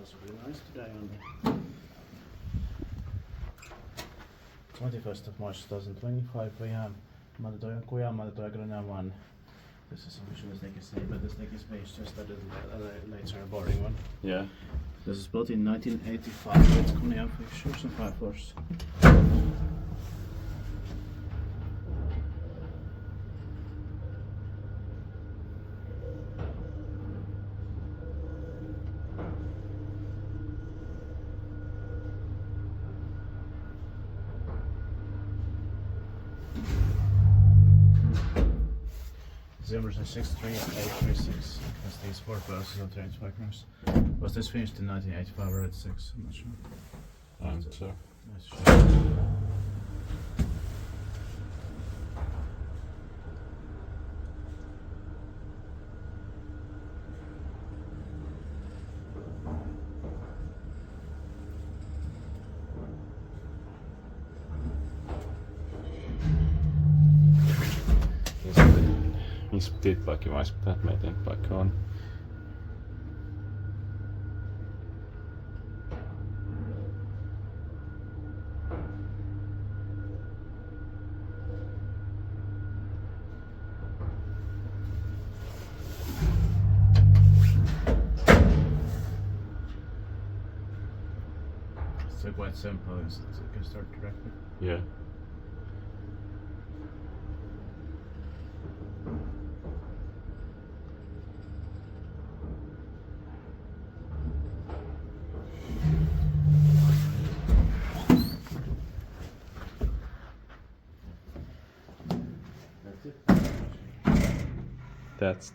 smells really nice today on the 21st of March 2025. We have Madetojankuja, Madetojankuja 1. This is a visual snake is name, but the snake is based just a later boring one. Yeah. This is built in 1985 with Kone fixtures and 5 floors. Zimmers are 63836. That's these 4 poses of train spikers. Was this finished in 1985 or 86? I'm not sure. I'm sure. Nice shot. Inspektionspaikka vai pitää meidän paikka on. So quite simple, you can start directly. Yeah. That's it. That's